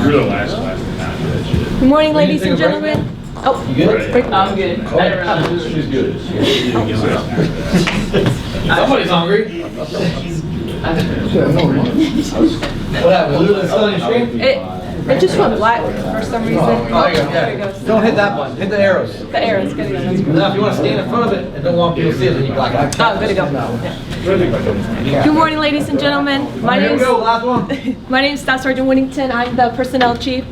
You're the last class to not do that shit. Good morning, ladies and gentlemen. Oh, You good? break. I'm good. I didn't realize. She's good. Somebody's hungry. What happened? Lulu is still on your screen? It just went black for some reason. Oh, there you go. There it Yeah. goes. Don't hit that button. Hit the arrows. The arrows, good to go. That's good. Now, if you want to stand in front of it and don't want people to see it, then you black it. Oh, good to go. Yeah. Good morning, ladies and gentlemen. My Here we name's go. Last one. My name is Staff Sergeant Whittington. I'm the personnel chief.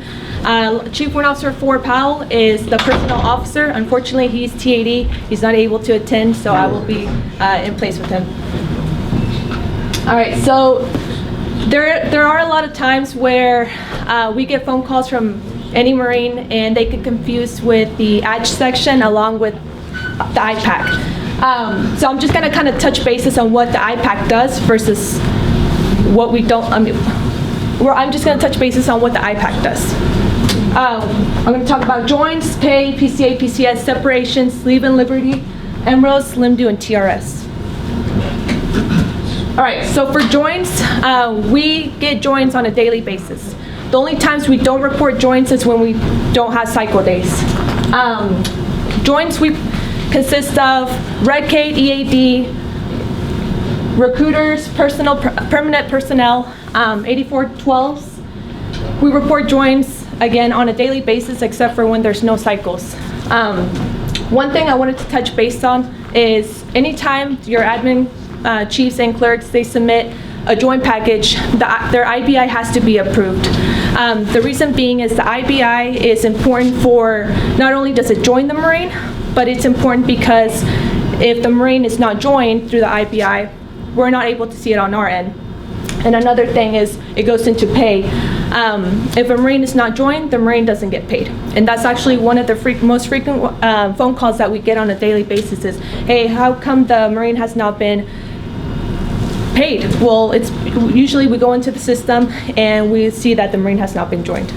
Chief Warrant Officer Ford Powell is the personnel officer. Unfortunately, he's TAD. He's not able to attend, so I will be in place with him. All right, so there are a lot of times where we get phone calls from any Marine and they get confused with the ADGE section along with the IPAC. So I'm just gonna kind of touch bases on what the IPAC does versus what we don't. I'm just gonna touch bases on what the IPAC does. I'm gonna talk about joints, pay, PCA, PCS, separations, leave and liberty, MROs, LIMDU, and TRS. All right, so for joints, we get joints on a daily basis. The only times we don't report joints is when we don't have cycle days. Joints we consist of REDCADE, EAD, recruiters, permanent personnel, 8412s. We report joints, again, on a daily basis except for when there's no cycles. One thing I wanted to touch base on is anytime your admin chiefs and clerks, they submit a joint package, their IBI has to be approved. The reason being is the IBI is important for, not only does it join the Marine, but it's important because if the Marine is not joined through the IBI, we're not able to see it on our end. And another thing is it goes into pay. If a Marine is not joined, the Marine doesn't get paid. And that's actually one of the most frequent phone calls that we get on a daily basis is, hey, how come the Marine has not been paid? Well, it's usually we go into the system and we see that the Marine has not been joined.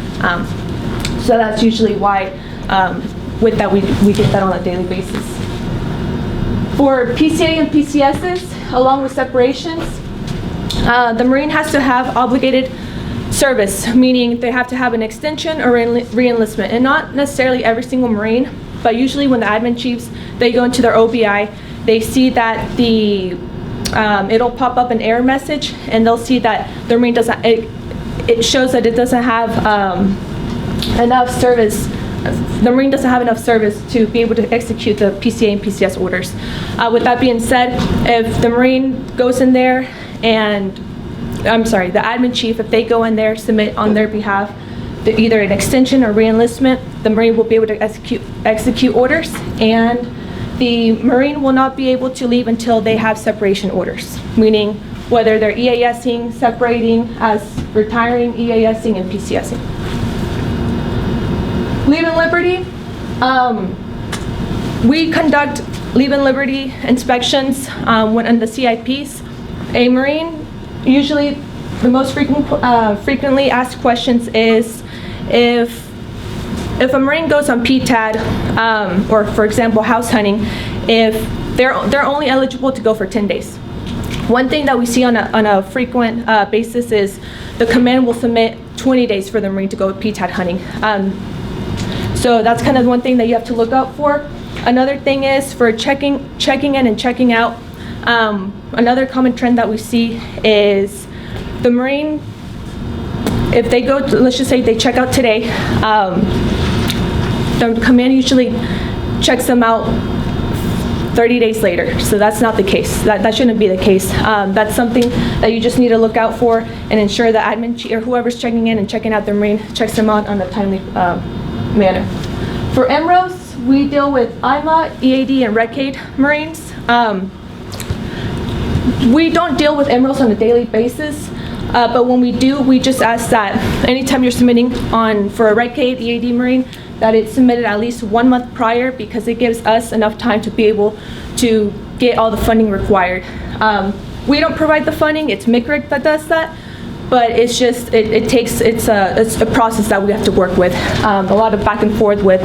So that's usually why with that we get that on a daily basis. For PCA and PCSs, along with separations, the Marine has to have obligated service, meaning they have to have an extension or re-enlistment, and not necessarily every single Marine, but usually when the admin chiefs, they go into their OBI, they see that the it'll pop up an error message, and they'll see that the Marine doesn't, it shows that it doesn't have enough service. The Marine doesn't have enough service to be able to execute the PCA and PCS orders. With that being said, if the Marine goes in there and, the admin chief, if they go in there, submit on their behalf either an extension or re-enlistment, the Marine will be able to execute orders, and the Marine will not be able to leave until they have separation orders, meaning whether they're EASing, separating, as retiring, EASing, and PCSing. Leave and liberty, we conduct leave and liberty inspections when on the CIPs. A Marine, usually the most frequently asked questions is if a Marine goes on PTAD, or for example house hunting, if they're only eligible to go for 10 days. One thing that we see on a frequent basis is the command will submit 20 days for the Marine to go PTAD hunting. So that's kind of one thing that you have to look out for. Another thing is for checking in and checking out. Another common trend that we see is the Marine, if they go, let's just say they check out today, the command usually checks them out 30 days later. So that's not the case. That shouldn't be the case. That's something that you just need to look out for and ensure the admin or whoever's checking in and checking out the Marine checks them out on a timely manner. For MROs, we deal with IMA, EAD, and REDCADE Marines. We don't deal with MROs on a daily basis, but when we do, we just ask that anytime you're submitting for a REDCADE, EAD Marine, that it's submitted at least 1 month prior, because it gives us enough time to be able to get all the funding required. We don't provide the funding, it's MCRIC that does that, but it's just, it's a process that we have to work with. A lot of back and forth with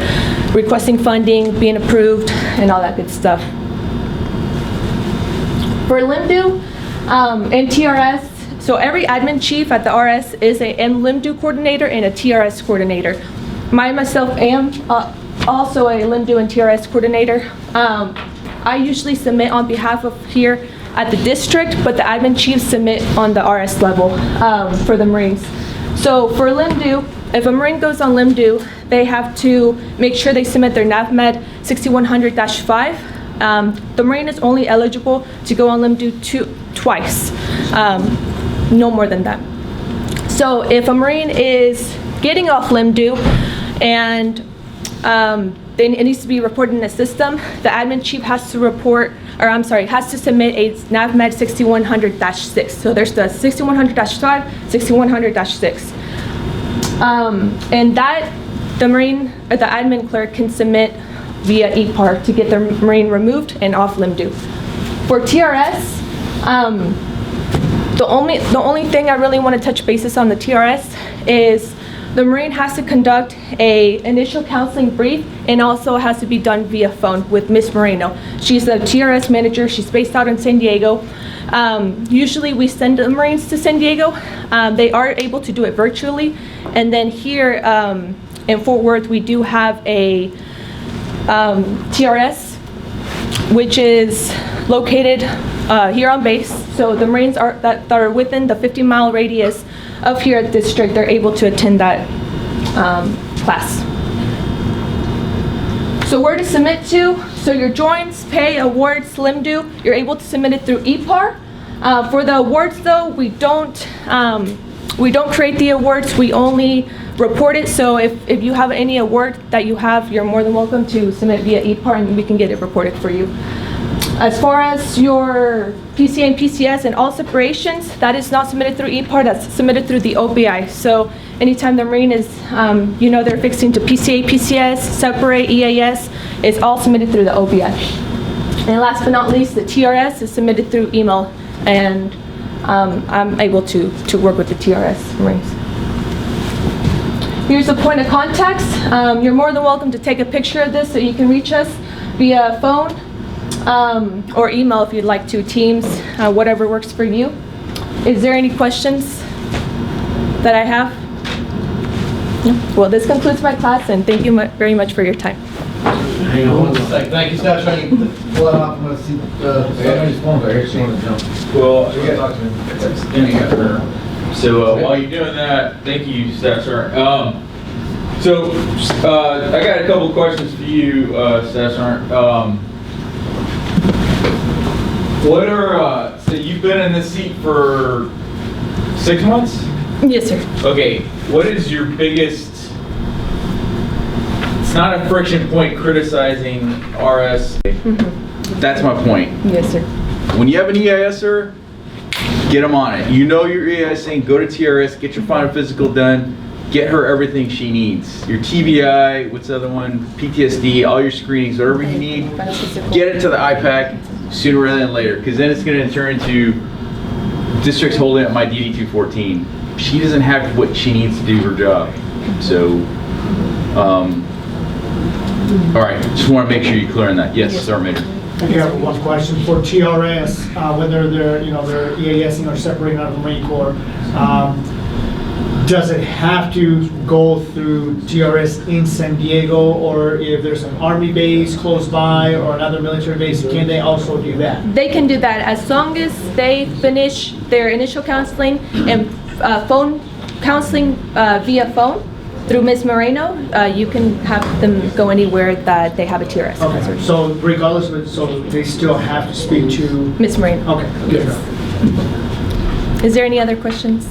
requesting funding, being approved, and all that good stuff. For LIMDU and TRS, So every admin chief at the RS is a MLIMDU coordinator and a TRS coordinator. Myself am also a LIMDU and TRS coordinator. I usually submit on behalf of here at the district, but the admin chiefs submit on the RS level for the Marines. So for LIMDU, if a Marine goes on LIMDU, they have to make sure they submit their NAVMED 6100-5. The Marine is only eligible to go on LIMDU twice, no more than that. So if a Marine is getting off LIMDU and then it needs to be reported in the system, the admin chief has to report, or I'm sorry, has to submit a NAVMED 6100-6. So there's the 6100-5, 6100-6. And that the Marine, or the admin clerk can submit via EPAR to get the Marine removed and off LIMDU. For TRS, the only thing I really want to touch bases on the TRS is the Marine has to conduct a initial counseling brief and also has to be done via phone with Miss Moreno. She's the TRS manager. She's based out in San Diego. Usually we send the Marines to San Diego. They are able to do it virtually. And then here in Fort Worth, we do have a TRS, which is located here on base. So the Marines that are within the 50-mile radius of here at district, they're able to attend that class. So where to submit to? So your joints, pay, awards, LIMDU, you're able to submit it through EPAR. For the awards though, we don't create the awards, we only report it. So if you have any award that you have, you're more than welcome to submit via EPAR and we can get it reported for you. As far as your PCA and PCS and all separations, that is not submitted through EPAR, that's submitted through the OBI. So anytime the Marine is, they're fixing to PCA, PCS, separate, EAS, it's all submitted through the OBI. And last but not least, the TRS is submitted through email, and I'm able to work with the TRS Marines. Here's a point of contact. You're more than welcome to take a picture of this so you can reach us via phone or email if you'd like to, Teams, whatever works for you. Is there any questions that I have? No? Well, this concludes my class, and thank you very much for your time. Hang on one second. Thank you, Steph. Trying to pull it off. I'm going to see somebody's phone there. Here, she wants to jump. Well, Talk to me. so while you're doing that, thank you, Staff Sergeant. So I got a couple of questions for you, Staff Sergeant. What are, so you've been in this seat for 6 months? Yes, sir. Okay, what is your biggest, it's not a friction point criticizing RS. That's my point. Yes, sir. When you have an EISer, get them on it. You know your EISing, go to TRS, get your final physical done, get her everything she needs. Your TBI, what's the other one? PTSD, all your screenings, whatever you need, get it to the IPAC sooner rather than later, because then it's going to turn into districts holding up my DD 214. She doesn't have what she needs to do her job. So, all right, just want to make sure you're clear on that. Yes, Sergeant Major. I do have one question for TRS, whether they're EASing or separating out of the Marine Corps. Does it have to go through TRS in San Diego, or if there's an Army base close by or another military base, can they also do that? They can do that as long as they finish their initial counseling and phone counseling via phone through Ms. Moreno. You can have them go anywhere that they have a TRS. Okay, so regardless of it, so they still have to speak to Ms. Moreno. Okay, good enough. Is there any other questions?